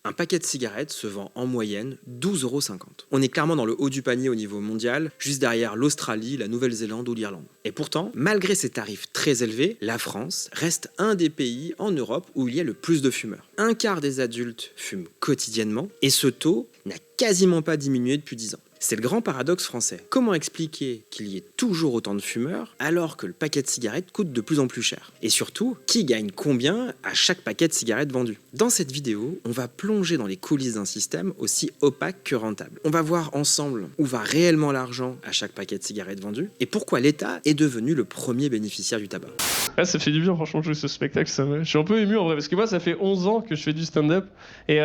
Un paquet de cigarettes se vend en moyenne 12,50 €. On est clairement dans le haut du panier au niveau mondial, juste derrière l'Australie, la Nouvelle-Zélande ou l'Irlande. Et pourtant, malgré ces tarifs très élevés, la France reste un des pays en Europe où il y a le plus de fumeurs. Un quart des adultes fument quotidiennement et ce taux n'a quasiment pas diminué depuis 10 ans. C'est le grand paradoxe français. Comment expliquer qu'il y ait toujours autant de fumeurs alors que le paquet de cigarettes coûte de plus en plus cher? Et surtout, qui gagne combien à chaque paquet de cigarettes vendu? Dans cette vidéo, on va plonger dans les coulisses d'un système aussi opaque que rentable. On va voir ensemble où va réellement l'argent à chaque paquet de cigarettes vendu et pourquoi l'État est devenu le premier bénéficiaire du tabac. Ah, ça fait du bien franchement de jouer ce spectacle, je suis un peu ému en vrai parce que moi ça fait 11 ans que je fais du stand-up et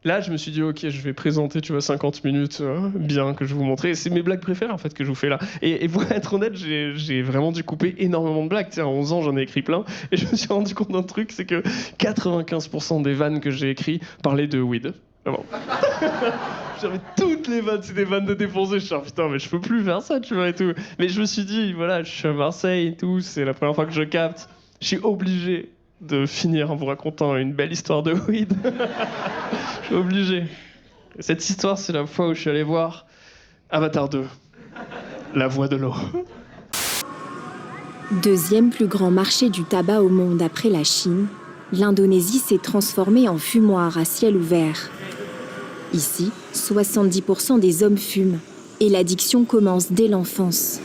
là, je me suis dit, ok, je vais présenter, 50 minutes bien, que je vais vous montrer. C'est mes blagues préférées, en fait, que je vous fais là. Et pour être honnête, j'ai vraiment dû couper énormément de blagues. À 11 ans, j'en ai écrit plein. Et je me suis rendu compte d'un truc, c'est que 95% des vannes que j'ai écrites parlaient de weed. Vraiment. J'avais toutes les vannes, c'est des vannes de défoncés. Je suis putain, mais je peux plus faire ça, et tout. Mais je me suis dit, voilà, je suis à Marseille et tout, c'est la première fois que je capte. Je suis obligé de finir en vous racontant une belle histoire de weed. Je suis obligé. Et cette histoire, c'est la fois où je suis allé voir Avatar 2, La Voix de l'eau. Deuxième plus grand marché du tabac au monde après la Chine, l'Indonésie s'est transformée en fumoir à ciel ouvert. Ici, 70% des hommes fument et l'addiction commence dès l'enfance.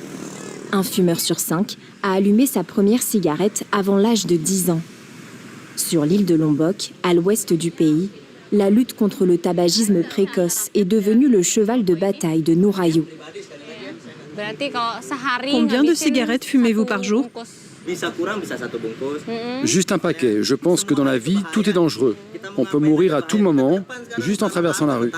Un fumeur sur 5 a allumé sa première cigarette avant l'âge de 10 ans. Sur l'île de Lombok, à l'ouest du pays, la lutte contre le tabagisme précoce est devenue le cheval de bataille de Nourayo. Combien de cigarettes fumez-vous par jour? Juste un paquet. Je pense que dans la vie, tout est dangereux. On peut mourir à tout moment, juste en traversant la rue.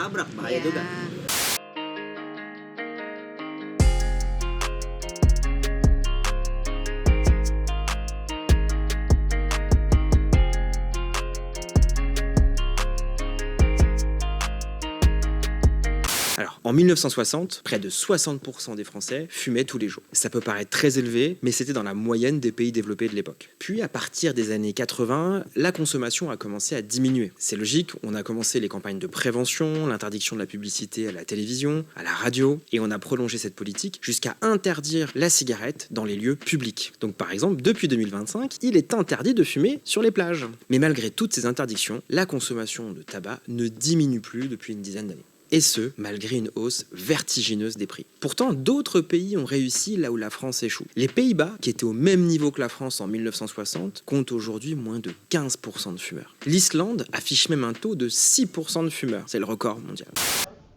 Alors, en 1960, près de 60% des Français fumaient tous les jours. Ça peut paraître très élevé, mais c'était dans la moyenne des pays développés de l'époque. Puis, à partir des années 80, la consommation a commencé à diminuer. C'est logique, on a commencé les campagnes de prévention, l'interdiction de la publicité à la télévision, à la radio, et on a prolongé cette politique jusqu'à interdire la cigarette dans les lieux publics. Donc, par exemple, depuis 2025, il est interdit de fumer sur les plages. Mais malgré toutes ces interdictions, la consommation de tabac ne diminue plus depuis une dizaine d'années. Et ce, malgré une hausse vertigineuse des prix. Pourtant, d'autres pays ont réussi là où la France échoue. Les Pays-Bas, qui étaient au même niveau que la France en 1960, comptent aujourd'hui moins de 15% de fumeurs. L'Islande affiche même un taux de 6% de fumeurs. C'est le record mondial.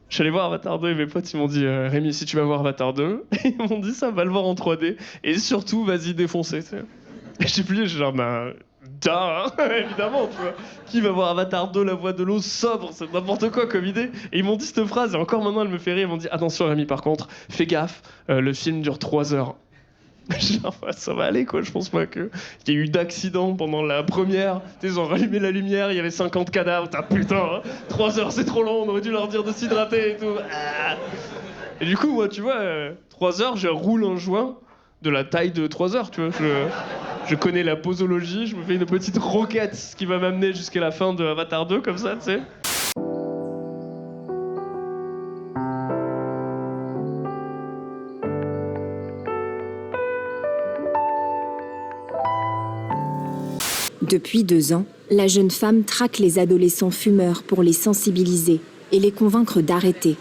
Je suis allé voir Avatar 2 et mes potes ils m'ont dit Rémi, si tu vas voir Avatar 2, ils m'ont dit ça, va le voir en 3D et surtout vas-y défoncer. Et j'ai plié, j'ai genre évidemment, tu vois. Qui va voir Avatar 2, La Voix de l'eau sobre, c'est n'importe quoi comme idée. Et ils m'ont dit cette phrase, et encore maintenant elle me fait rire, ils m'ont dit attention Rémi, par contre, fais gaffe, le film dure 3 heures. Genre, ça va aller quoi, je pense pas qu'il y ait eu d'accident pendant la première. Ils ont rallumé la lumière, il y avait 50 cadavres, putain, 3 heures c'est trop long, on aurait dû leur dire de s'hydrater et tout. Et du coup, moi, tu vois, 3 heures, je roule un joint de la taille de 3 heures, tu vois. Je connais la posologie, je me fais une petite roquette qui va m'amener jusqu'à la fin de Avatar 2, comme ça, tu sais. Depuis 2 ans, la jeune femme traque les adolescents fumeurs pour les sensibiliser et les convaincre d'arrêter.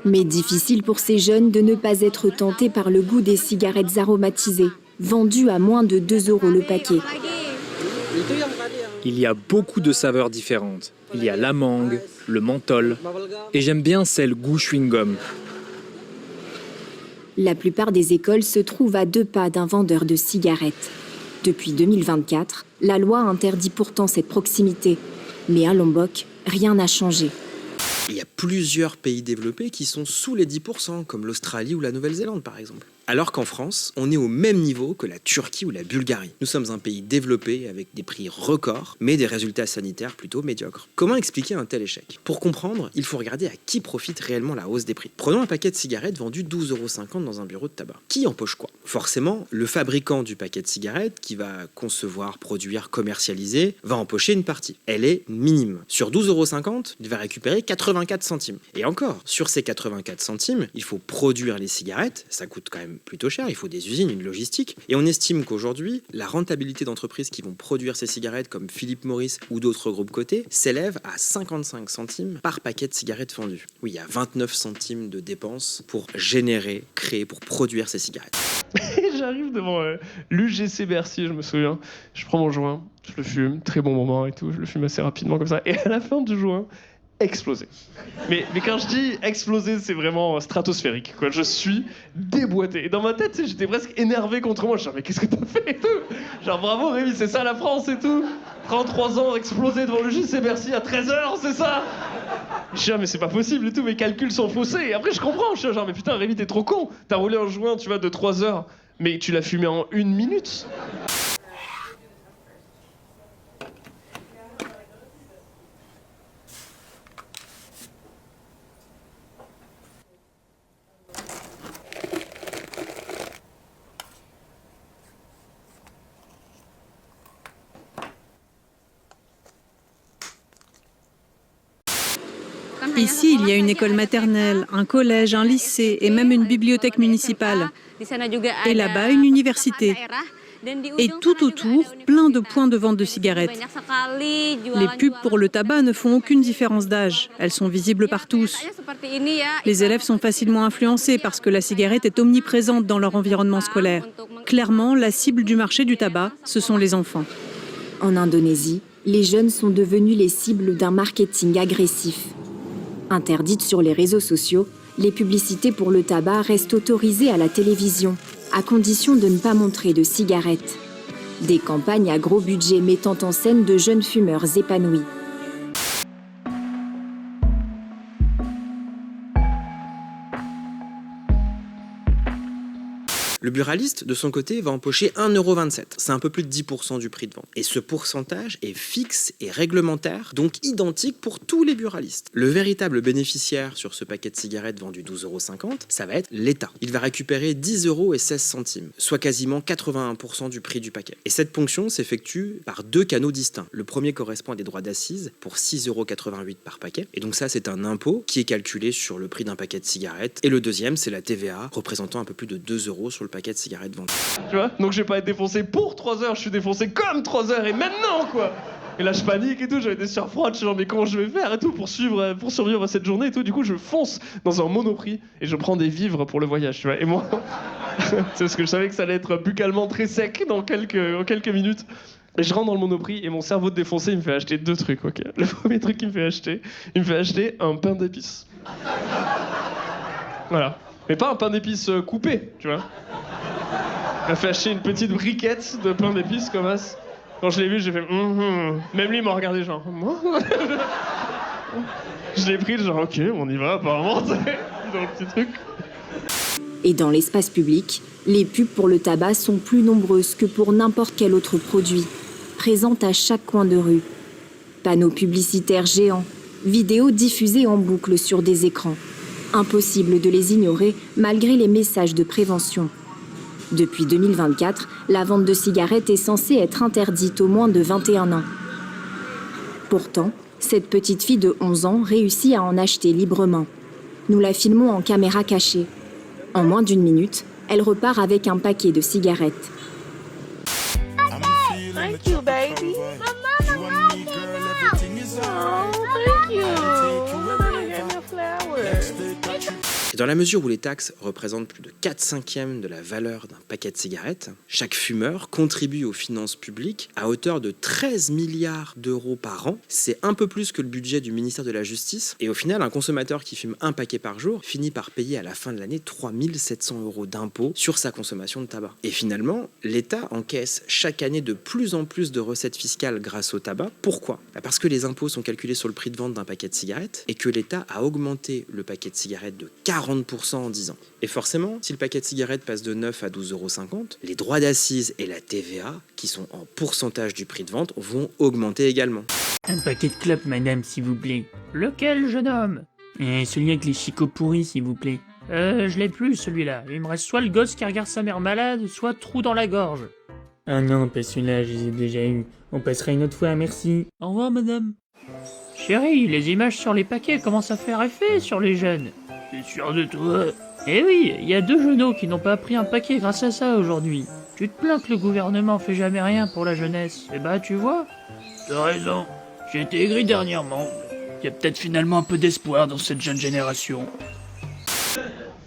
Mais difficile pour ces jeunes de ne pas être tentés par le goût des cigarettes aromatisées, vendues à moins de 2 € le paquet. Il y a beaucoup de saveurs différentes. Il y a la mangue, le menthol, et j'aime bien celle goût chewing-gum. La plupart des écoles se trouvent à 2 pas d'un vendeur de cigarettes. Depuis 2024, la loi interdit pourtant cette proximité. Mais à Lombok, rien n'a changé. Il y a plusieurs pays développés qui sont sous les 10%, comme l'Australie ou la Nouvelle-Zélande par exemple. Alors qu'en France, on est au même niveau que la Turquie ou la Bulgarie. Nous sommes un pays développé avec des prix records, mais des résultats sanitaires plutôt médiocres. Comment expliquer un tel échec? Pour comprendre, il faut regarder à qui profite réellement la hausse des prix. Prenons un paquet de cigarettes vendu 12,50 € dans un bureau de tabac. Qui empoche quoi? Forcément, le fabricant du paquet de cigarettes, qui va concevoir, produire, commercialiser, va empocher une partie. Elle est minime. Sur 12,50 €, il va récupérer 84 centimes. Et encore, sur ces 84 centimes, il faut produire les cigarettes, ça coûte quand même plutôt cher, il faut des usines, une logistique. Et on estime qu'aujourd'hui, la rentabilité d'entreprises qui vont produire ces cigarettes, comme Philip Morris ou d'autres groupes cotés, s'élève à 55 centimes par paquet de cigarettes vendues. Oui, il y a 29 centimes de dépenses pour générer, créer, pour produire ces cigarettes. J'arrive devant l'UGC Bercy, je me souviens. Je prends mon joint, je le fume, très bon moment et tout, je le fume assez rapidement comme ça. Et à la fin du joint, explosé. Mais quand je dis explosé, c'est vraiment stratosphérique, quoi. Je suis déboîté. Et dans ma tête, j'étais presque énervé contre moi. Je suis genre, mais qu'est-ce que t'as fait et tout? Genre, bravo Rémi, c'est ça la France et tout. 33 ans, explosé devant le JC Bercy à 13h, c'est ça? Je suis là, mais c'est pas possible et tout, mes calculs sont faussés. Et après, je comprends. Je suis là, genre, mais putain, Rémi, t'es trop con. T'as roulé un joint, tu vois, de 3 heures, mais tu l'as fumé en 1 minute. Ici, il y a une école maternelle, un collège, un lycée et même une bibliothèque municipale. Et là-bas, une université. Et tout autour, plein de points de vente de cigarettes. Les pubs pour le tabac ne font aucune différence d'âge. Elles sont visibles par tous. Les élèves sont facilement influencés parce que la cigarette est omniprésente dans leur environnement scolaire. Clairement, la cible du marché du tabac, ce sont les enfants. En Indonésie, les jeunes sont devenus les cibles d'un marketing agressif. Interdites sur les réseaux sociaux, les publicités pour le tabac restent autorisées à la télévision, à condition de ne pas montrer de cigarettes. Des campagnes à gros budget mettant en scène de jeunes fumeurs épanouis. Le buraliste, de son côté, va empocher 1,27 €. C'est un peu plus de 10% du prix de vente. Et ce pourcentage est fixe et réglementaire, donc identique pour tous les buralistes. Le véritable bénéficiaire sur ce paquet de cigarettes vendu 12,50 €, ça va être l'État. Il va récupérer 10,16 €, soit quasiment 81% du prix du paquet. Et cette ponction s'effectue par 2 canaux distincts. Le premier correspond à des droits d'assises pour 6,88 € par paquet. Et donc ça, c'est un impôt qui est calculé sur le prix d'un paquet de cigarettes. Et le deuxième, c'est la TVA, représentant un peu plus de 2 € sur le paquet de cigarettes vendues. Tu vois? Donc je vais pas être défoncé pour 3 heures, je suis défoncé comme 3 heures et maintenant, quoi. Et là je panique et tout, j'avais des sueurs froides, je suis genre mais comment je vais faire et tout pour survivre à cette journée et tout. Du coup je fonce dans un Monoprix et je prends des vivres pour le voyage, tu vois. Et moi, c'est parce que je savais que ça allait être buccalement très sec dans quelques minutes. Et je rentre dans le Monoprix et mon cerveau de défoncé, il me fait acheter 2 trucs, ok. Le premier truc qu'il me fait acheter un pain d'épices. Voilà. Mais pas un pain d'épices coupé, tu vois. Il m'a fait acheter une petite briquette de pain d'épices comme ça. Quand je l'ai vu, j'ai fait Même lui, il m'a regardé genre Je l'ai pris, genre ok, on y va apparemment, dans le petit truc. Et dans l'espace public, les pubs pour le tabac sont plus nombreuses que pour n'importe quel autre produit, présentes à chaque coin de rue. Panneaux publicitaires géants, vidéos diffusées en boucle sur des écrans. Impossible de les ignorer malgré les messages de prévention. Depuis 2024, la vente de cigarettes est censée être interdite aux moins de 21 ans. Pourtant, cette petite fille de 11 ans réussit à en acheter librement. Nous la filmons en caméra cachée. En moins d'1 minute, elle repart avec un paquet de cigarettes. Thank you, baby. Et dans la mesure où les taxes représentent plus de 4/5 de la valeur d'un paquet de cigarettes, chaque fumeur contribue aux finances publiques à hauteur de 13 milliards d'euros par an. C'est un peu plus que le budget du ministère de la Justice. Et au final, un consommateur qui fume un paquet par jour finit par payer à la fin de l'année 3 700 € d'impôts sur sa consommation de tabac. Et finalement, l'État encaisse chaque année de plus en plus de recettes fiscales grâce au tabac. Pourquoi ? Parce que les impôts sont calculés sur le prix de vente d'un paquet de cigarettes et que l'État a augmenté le paquet de cigarettes de 40 40% en 10 ans. Et forcément, si le paquet de cigarettes passe de 9 à 12,50 €, les droits d'assises et la TVA, qui sont en pourcentage du prix de vente, vont augmenter également. Un paquet de clopes, madame, s'il vous plaît. Lequel, jeune homme? Celui avec les chicots pourris, s'il vous plaît. Je l'ai plus, celui-là. Il me reste soit le gosse qui regarde sa mère malade, soit trou dans la gorge. Ah non, pas celui-là, je les ai déjà eus. On passera une autre fois, merci. Au revoir, madame. Chérie, les images sur les paquets commencent à faire effet sur les jeunes. T'es sûr de toi? Eh oui, il y a 2 genoux qui n'ont pas pris un paquet grâce à ça aujourd'hui. Tu te plains que le gouvernement fait jamais rien pour la jeunesse. Eh bah, tu vois. T'as raison. J'ai été aigri dernièrement. Il y a peut-être finalement un peu d'espoir dans cette jeune génération.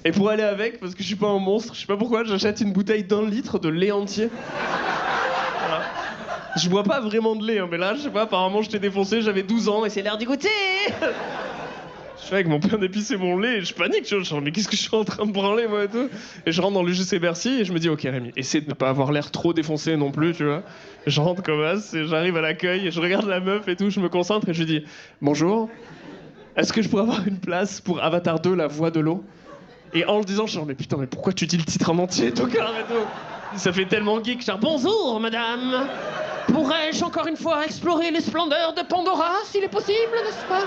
Et pour aller avec, parce que je suis pas un monstre, je sais pas pourquoi, j'achète une bouteille d'1 litre de lait entier. Voilà. Je bois pas vraiment de lait, hein, mais là, je sais pas, apparemment j'étais défoncé, j'avais 12 ans et c'est l'heure d'y goûter. Je fais avec mon pain d'épices et mon lait, et je panique, tu vois, je suis mais qu'est-ce que je suis en train de branler, moi, et tout. Et je rentre dans l'UGC Bercy et je me dis, ok Rémi, essaie de ne pas avoir l'air trop défoncé non plus, tu vois. Je rentre comme as, et j'arrive à l'accueil, et je regarde la meuf et tout, je me concentre et je lui dis, bonjour, est-ce que je pourrais avoir une place pour Avatar 2, la voix de l'eau? Et en le disant, je suis genre, mais putain, mais pourquoi tu dis le titre en entier, tocard et tout? Ça fait tellement geek, genre, bonjour madame, pourrais-je encore une fois explorer les splendeurs de Pandora, s'il est possible, n'est-ce pas?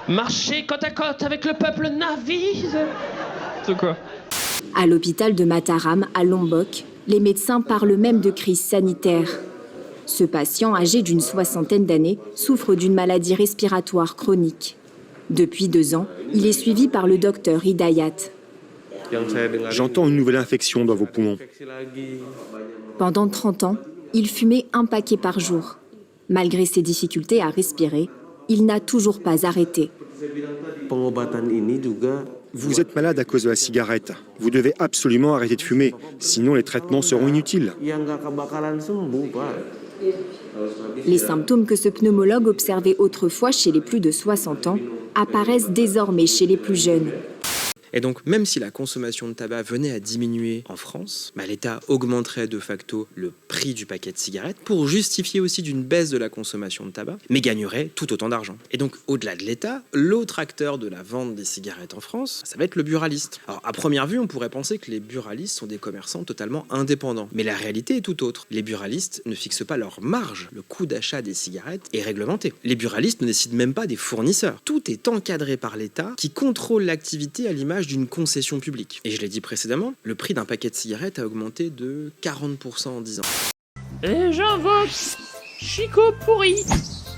Marcher côte à côte avec le peuple Navi. C'est quoi? À l'hôpital de Mataram, à Lombok, les médecins parlent même de crise sanitaire. Ce patient, âgé d'une 60aine d'années, souffre d'une maladie respiratoire chronique. Depuis 2 ans, il est suivi par le docteur Hidayat. J'entends une nouvelle infection dans vos poumons. Pendant 30 ans, il fumait un paquet par jour. Malgré ses difficultés à respirer, il n'a toujours pas arrêté. Vous êtes malade à cause de la cigarette. Vous devez absolument arrêter de fumer, sinon les traitements seront inutiles. Les symptômes que ce pneumologue observait autrefois chez les plus de 60 ans apparaissent désormais chez les plus jeunes. Et donc, même si la consommation de tabac venait à diminuer en France, l'État augmenterait de facto le prix du paquet de cigarettes pour justifier aussi d'une baisse de la consommation de tabac, mais gagnerait tout autant d'argent. Et donc, au-delà de l'État, l'autre acteur de la vente des cigarettes en France, ça va être le buraliste. Alors, à première vue, on pourrait penser que les buralistes sont des commerçants totalement indépendants. Mais la réalité est tout autre. Les buralistes ne fixent pas leur marge. Le coût d'achat des cigarettes est réglementé. Les buralistes ne décident même pas des fournisseurs. Tout est encadré par l'État qui contrôle l'activité à l'image d'une concession publique. Et je l'ai dit précédemment, le prix d'un paquet de cigarettes a augmenté de 40% en 10 ans. Et j'invoque Chico pourri.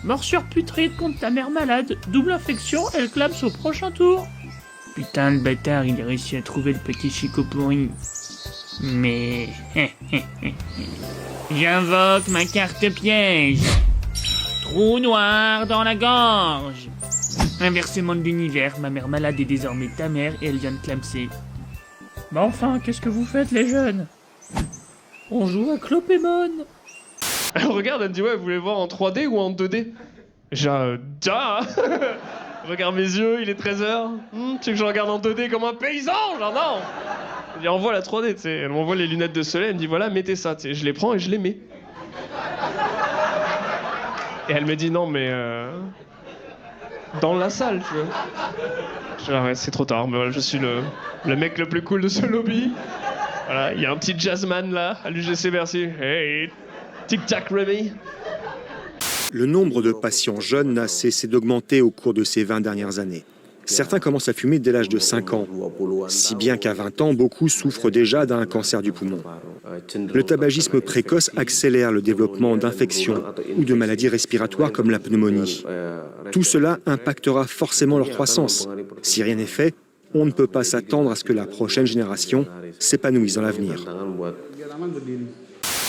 Morsure putride contre ta mère malade. Double infection, elle clame au prochain tour. Putain, le bâtard, il a réussi à trouver le petit Chico pourri. Mais... J'invoque ma carte piège. Trou noir dans la gorge. Inversement de l'univers, ma mère malade est désormais ta mère et elle vient de clamser. Bah enfin, qu'est-ce que vous faites les jeunes? On joue à Clopémon. Regarde, elle me dit, ouais, vous voulez voir en 3D ou en 2D? Genre, regarde mes yeux, il est 13h. Tu veux que je regarde en 2D comme un paysan? Genre non. Elle dit, envoie la 3D, tu sais. Elle m'envoie les lunettes de soleil, elle me dit, voilà, mettez ça, tu sais. Je les prends et je les mets. Et elle me dit, non, mais... dans la salle, tu vois. Je dis, ah ouais, c'est trop tard, mais voilà, je suis le mec le plus cool de ce lobby. Voilà, il y a un petit jazzman là, à l'UGC Bercy. Hey, tic-tac Rémi. Le nombre de patients jeunes n'a cessé d'augmenter au cours de ces 20 dernières années. Certains commencent à fumer dès l'âge de 5 ans, si bien qu'à 20 ans, beaucoup souffrent déjà d'un cancer du poumon. Le tabagisme précoce accélère le développement d'infections ou de maladies respiratoires comme la pneumonie. Tout cela impactera forcément leur croissance. Si rien n'est fait, on ne peut pas s'attendre à ce que la prochaine génération s'épanouisse dans l'avenir.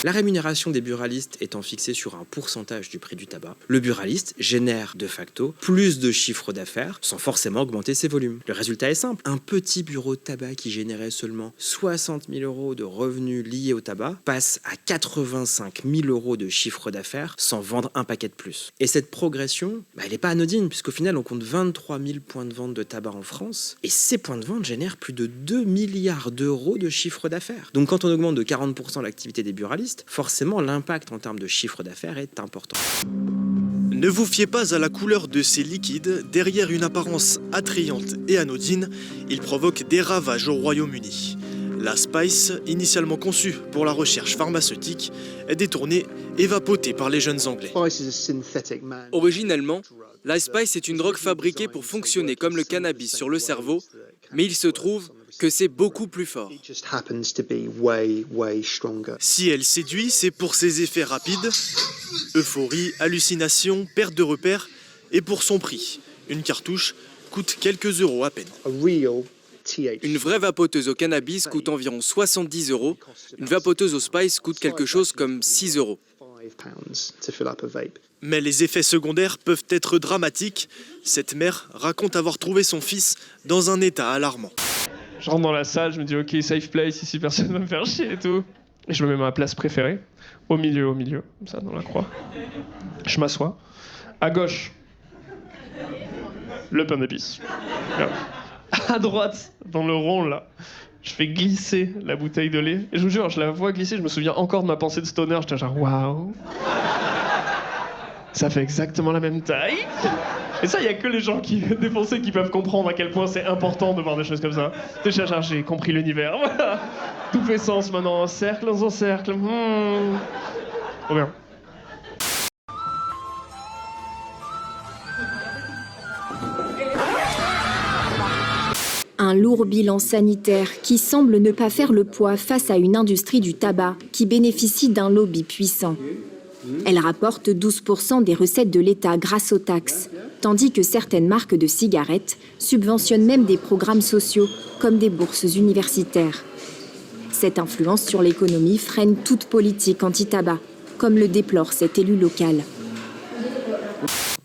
La rémunération des buralistes étant fixée sur un pourcentage du prix du tabac, le buraliste génère de facto plus de chiffre d'affaires sans forcément augmenter ses volumes. Le résultat est simple. Un petit bureau de tabac qui générait seulement 60 000 € de revenus liés au tabac passe à 85 000 € de chiffre d'affaires sans vendre un paquet de plus. Et cette progression, elle n'est pas anodine puisqu'au final on compte 23 000 points de vente de tabac en France et ces points de vente génèrent plus de 2 milliards d'euros de chiffre d'affaires. Donc quand on augmente de 40% l'activité des buralistes, buralistes, forcément l'impact en termes de chiffre d'affaires est important. Ne vous fiez pas à la couleur de ces liquides. Derrière une apparence attrayante et anodine, ils provoquent des ravages au Royaume-Uni. La Spice, initialement conçue pour la recherche pharmaceutique, est détournée et vapotée par les jeunes Anglais. Originellement, la Spice est une drogue fabriquée pour fonctionner comme le cannabis sur le cerveau, mais il se trouve que c'est beaucoup plus fort. Si elle séduit, c'est pour ses effets rapides, euphorie, hallucination, perte de repères, et pour son prix. Une cartouche coûte quelques euros à peine. Une vraie vapoteuse au cannabis coûte environ 70 €. Une vapoteuse au Spice coûte quelque chose comme 6 €. Mais les effets secondaires peuvent être dramatiques. Cette mère raconte avoir trouvé son fils dans un état alarmant. Je rentre dans la salle, je me dis ok, safe place, ici personne ne va me faire chier et tout. Et je me mets à ma place préférée, au milieu, comme ça, dans la croix. Je m'assois. À gauche, le pain d'épices. À droite, dans le rond là, je fais glisser la bouteille de lait. Et je vous jure, je la vois glisser, je me souviens encore de ma pensée de stoner, j'étais genre waouh. Ça fait exactement la même taille. Et ça, il n'y a que les gens qui défoncés qui peuvent comprendre à quel point c'est important de voir des choses comme ça. Déjà, j'ai compris l'univers. Voilà. Tout fait sens maintenant. Cercle dans un cercle. Trop bien. Un lourd bilan sanitaire qui semble ne pas faire le poids face à une industrie du tabac qui bénéficie d'un lobby puissant. Elle rapporte 12% des recettes de l'État grâce aux taxes, tandis que certaines marques de cigarettes subventionnent même des programmes sociaux, comme des bourses universitaires. Cette influence sur l'économie freine toute politique anti-tabac, comme le déplore cet élu local.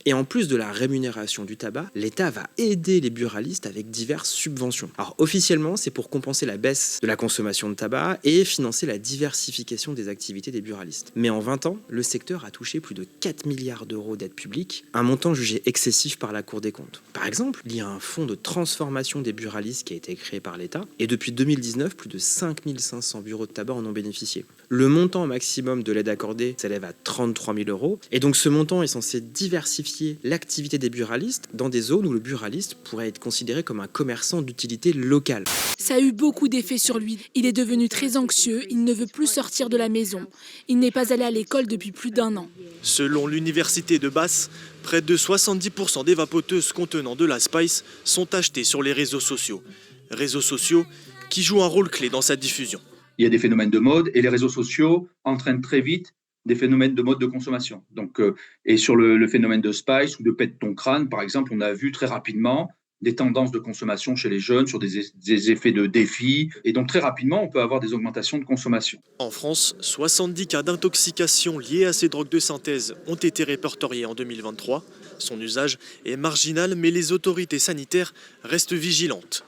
Et en plus de la rémunération du tabac, l'État va aider les buralistes avec diverses subventions. Alors officiellement, c'est pour compenser la baisse de la consommation de tabac et financer la diversification des activités des buralistes. Mais en 20 ans, le secteur a touché plus de 4 milliards d'euros d'aides publiques, un montant jugé excessif par la Cour des comptes. Par exemple, il y a un fonds de transformation des buralistes qui a été créé par l'État, et depuis 2019, plus de 5500 bureaux de tabac en ont bénéficié. Le montant maximum de l'aide accordée s'élève à 33 000 €, et donc ce montant est censé diversifier l'activité des buralistes dans des zones où le buraliste pourrait être considéré comme un commerçant d'utilité locale. Ça a eu beaucoup d'effets sur lui. Il est devenu très anxieux, il ne veut plus sortir de la maison. Il n'est pas allé à l'école depuis plus d'1 an. Selon l'université de Bath, près de 70% des vapoteuses contenant de la Spice sont achetées sur les réseaux sociaux. Réseaux sociaux qui jouent un rôle clé dans sa diffusion. Il y a des phénomènes de mode et les réseaux sociaux entraînent très vite des phénomènes de mode de consommation. Donc, et sur le phénomène de Spice ou de pète ton crâne, par exemple, on a vu très rapidement des tendances de consommation chez les jeunes sur des effets de défi. Et donc, très rapidement, on peut avoir des augmentations de consommation. En France, 70 cas d'intoxication liés à ces drogues de synthèse ont été répertoriés en 2023. Son usage est marginal, mais les autorités sanitaires restent vigilantes.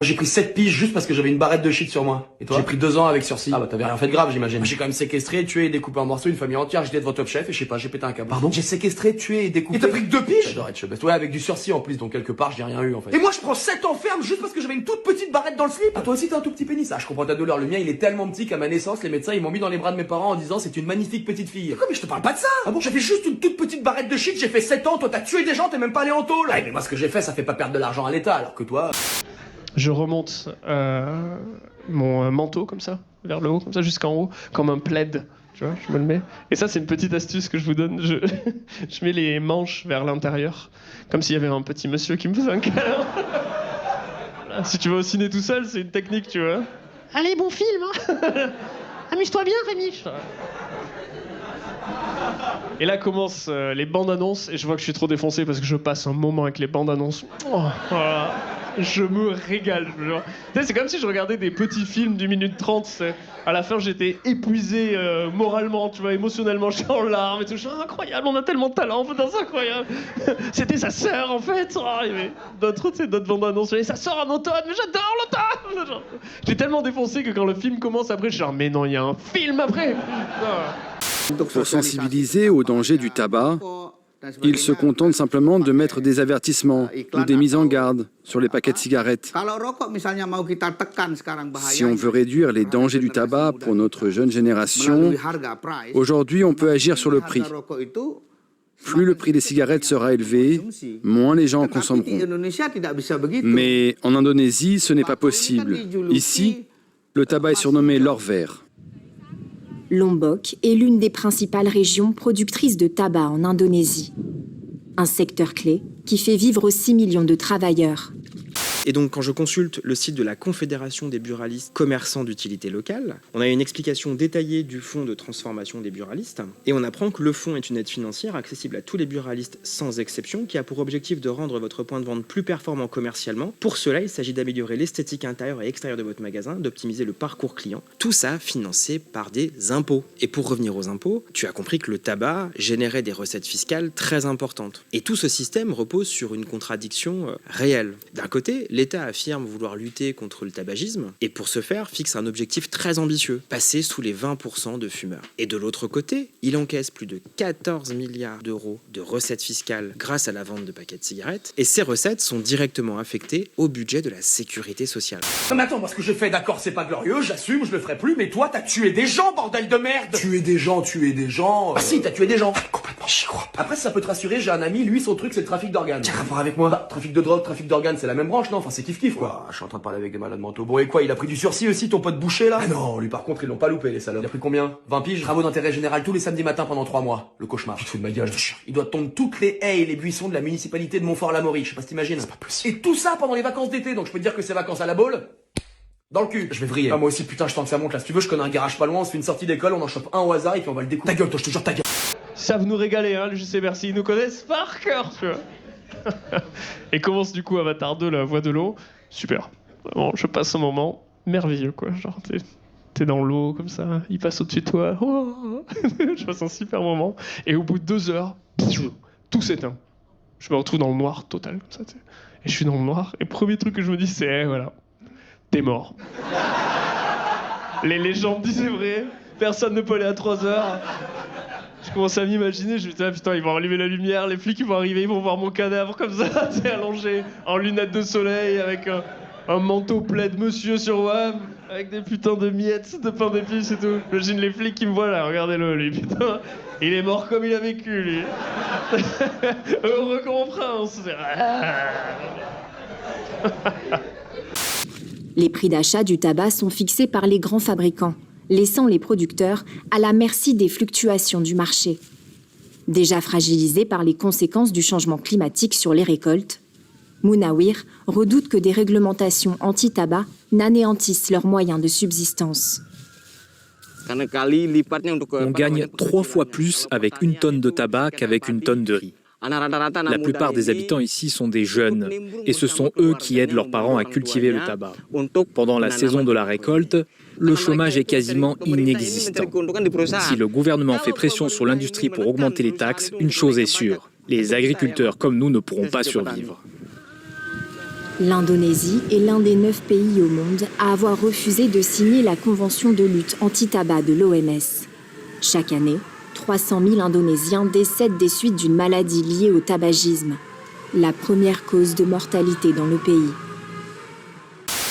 J'ai pris 7 piges juste parce que j'avais une barrette de shit sur moi. Et toi? J'ai pris 2 ans avec sursis. Ah bah t'avais rien fait de grave, j'imagine. J'ai quand même séquestré, tué et découpé en morceaux une famille entière. J'étais devant Top Chef et je sais pas, j'ai pété un câble. Pardon? J'ai séquestré, tué et découpé. Et t'as pris que 2 piges? J'adore être chef. Ouais, avec du sursis en plus, donc quelque part j'ai rien eu en fait. Et moi je prends 7 ans ferme juste parce que j'avais une toute petite barrette dans le slip. Ah toi aussi t'as un tout petit pénis. Ah je comprends ta douleur. Le mien il est tellement petit qu'à ma naissance les médecins ils m'ont mis dans les bras de mes parents en disant c'est une magnifique petite fille. Quoi mais je te parle pas de ça. Ah bon? J'avais juste une toute petite barrette de shit. J'ai fait 7 ans. Toi t'as tué des gens. T'es même pas allé en tôle. Ouais mais moi ce que j'ai fait ça fait pas perdre de l'argent à l'État alors que toi. Je remonte mon manteau comme ça, vers le haut, comme ça jusqu'en haut, comme un plaid. Tu vois, je me le mets. Et ça, c'est une petite astuce que je vous donne. Je mets les manches vers l'intérieur, comme s'il y avait un petit monsieur qui me faisait un câlin. Si tu vas au ciné tout seul, c'est une technique, tu vois. Allez, bon film, hein. Amuse-toi bien, Rémi. Et là commencent les bandes annonces, et je vois que je suis trop défoncé parce que je passe un moment avec les bandes annonces. Oh, voilà. Je me régale. C'est comme si je regardais des petits films d'1 minute 30. À la fin, j'étais épuisé moralement, tu vois, émotionnellement, j'étais en larmes et tout. Je suis incroyable, on a tellement de talent, putain, c'est incroyable. C'était sa sœur en fait. Oh, d'autres bandes annonces. Et ça sort en automne, mais j'adore l'automne. J'étais tellement défoncé que quand le film commence après, je suis genre, mais non, il y a un film après. Pour sensibiliser au danger du tabac, Ils se contentent simplement de mettre des avertissements ou des mises en garde sur les paquets de cigarettes. Si on veut réduire les dangers du tabac pour notre jeune génération, aujourd'hui on peut agir sur le prix. Plus le prix des cigarettes sera élevé, moins les gens en consommeront. Mais en Indonésie, ce n'est pas possible. Ici, le tabac est surnommé l'or vert. Lombok est l'une des principales régions productrices de tabac en Indonésie. Un secteur clé qui fait vivre 6 millions de travailleurs. Et donc, quand je consulte le site de la Confédération des buralistes commerçants d'utilité locale, on a une explication détaillée du fonds de transformation des buralistes, et on apprend que le fonds est une aide financière accessible à tous les buralistes sans exception, qui a pour objectif de rendre votre point de vente plus performant commercialement. Pour cela, il s'agit d'améliorer l'esthétique intérieure et extérieure de votre magasin, d'optimiser le parcours client. Tout ça financé par des impôts. Et pour revenir aux impôts, tu as compris que le tabac générait des recettes fiscales très importantes. Et tout ce système repose sur une contradiction réelle. D'un côté, l'État affirme vouloir lutter contre le tabagisme et pour ce faire fixe un objectif très ambitieux, passer sous les 20% de fumeurs. Et de l'autre côté, il encaisse plus de 14 milliards d'euros de recettes fiscales grâce à la vente de paquets de cigarettes et ces recettes sont directement affectées au budget de la sécurité sociale. Non mais attends, parce que j'ai fait, d'accord, c'est pas glorieux, j'assume, je le ferai plus, mais toi t'as tué des gens, bordel de merde. Tuer des gens... Ah si, t'as tué des gens. Complètement, j'y crois pas. Après, ça peut te rassurer, j'ai un ami, lui, son truc, c'est le trafic d'organes. Quel rapport avec moi? Bah, trafic de drogue, trafic d'organes, c'est la même branche, non? Enfin, c'est kiff-kiff, quoi. Je suis en train de parler avec des malades mentaux. Bon, et quoi, il a pris du sursis aussi, ton pote boucher, là? Ah non, lui, par contre, ils l'ont pas loupé, les salauds. Il a pris combien? 20 piges? Travaux d'intérêt général tous les samedis matins pendant 3 mois. Le cauchemar. Tu te fous de ma gueule. Il doit tondre toutes les haies et les buissons de la municipalité de Montfort-l'Amaury. Je sais pas si t'imagines. C'est pas possible. Et tout ça pendant les vacances d'été, donc je peux te dire que ces vacances à la Baule, dans le cul. Je vais vriller. Ah, moi aussi, putain, je tente que ça monte là. Si tu veux, je connais un garage pas loin, on se fait une sortie d'école, on en chope un au hasard et puis on va le découper. Ta gueule, toi, je te jure, ta gueule. Ça vous nous régaler, hein, le JC Bercy. Ils nous connaissent par cœur, tu vois. Et commence du coup Avatar 2, la voix de l'eau. Super. Vraiment, je passe un moment merveilleux, quoi. Genre, t'es dans l'eau, comme ça, il passe au-dessus de toi. Oh. Je passe un super moment. Et au bout de 2 heures, tout s'éteint. Je me retrouve dans le noir total, comme ça, t'sais. Et je suis dans le noir. Et le premier truc que je me dis, c'est, voilà, t'es mort. Les légendes disaient vrai. Personne ne peut aller à 3 heures. Je commence à m'imaginer, je me dis, ah, putain, ils vont allumer la lumière, les flics ils vont arriver, ils vont voir mon cadavre comme ça, c'est allongé, en lunettes de soleil, avec un manteau plaid monsieur sur WAM, avec des putains de miettes de pain d'épices et tout. J'imagine les flics qui me voient là, regardez-le, lui, putain, il est mort comme il a vécu, lui. Heureux comme un prince. Les prix d'achat du tabac sont fixés par les grands fabricants, laissant les producteurs à la merci des fluctuations du marché. Déjà fragilisés par les conséquences du changement climatique sur les récoltes, Mounawir redoute que des réglementations anti-tabac n'anéantissent leurs moyens de subsistance. On gagne 3 fois plus avec 1 tonne de tabac qu'avec 1 tonne de riz. La plupart des habitants ici sont des jeunes et ce sont eux qui aident leurs parents à cultiver le tabac. Pendant la saison de la récolte, le chômage est quasiment inexistant. Si le gouvernement fait pression sur l'industrie pour augmenter les taxes, une chose est sûre, les agriculteurs comme nous ne pourront pas survivre. L'Indonésie est l'un des 9 pays au monde à avoir refusé de signer la Convention de lutte anti-tabac de l'OMS. Chaque année, 300 000 Indonésiens décèdent des suites d'une maladie liée au tabagisme, la première cause de mortalité dans le pays.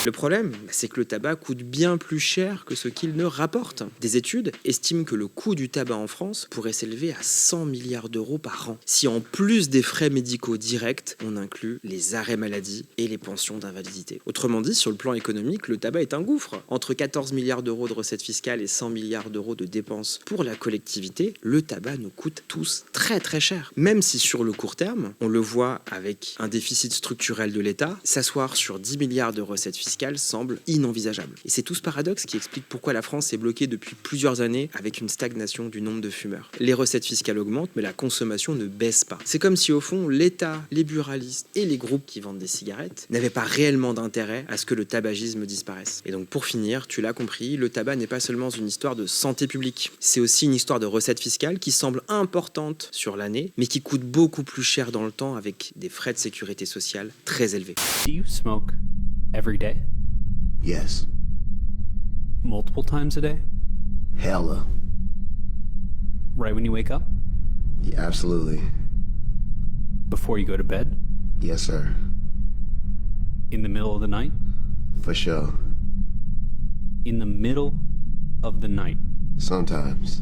Le problème, c'est que le tabac coûte bien plus cher que ce qu'il ne rapporte. Des études estiment que le coût du tabac en France pourrait s'élever à 100 milliards d'euros par an. Si en plus des frais médicaux directs, on inclut les arrêts maladie et les pensions d'invalidité. Autrement dit, sur le plan économique, le tabac est un gouffre. Entre 14 milliards d'euros de recettes fiscales et 100 milliards d'euros de dépenses pour la collectivité, le tabac nous coûte tous très très cher. Même si sur le court terme, on le voit avec un déficit structurel de l'État, s'asseoir sur 10 milliards de recettes fiscales semble inenvisageable. Et c'est tout ce paradoxe qui explique pourquoi la France est bloquée depuis plusieurs années avec une stagnation du nombre de fumeurs. Les recettes fiscales augmentent, mais la consommation ne baisse pas. C'est comme si au fond, l'État, les buralistes et les groupes qui vendent des cigarettes n'avaient pas réellement d'intérêt à ce que le tabagisme disparaisse. Et donc pour finir, tu l'as compris, le tabac n'est pas seulement une histoire de santé publique, c'est aussi une histoire de recettes fiscales qui semblent importantes sur l'année, mais qui coûtent beaucoup plus cher dans le temps avec des frais de sécurité sociale très élevés. Do you smoke every day? Yes. Multiple times a day? Hella. Right when you wake up? Yeah, absolutely. Before you go to bed? Yes, sir. In the middle of the night? For sure. In the middle of the night? Sometimes.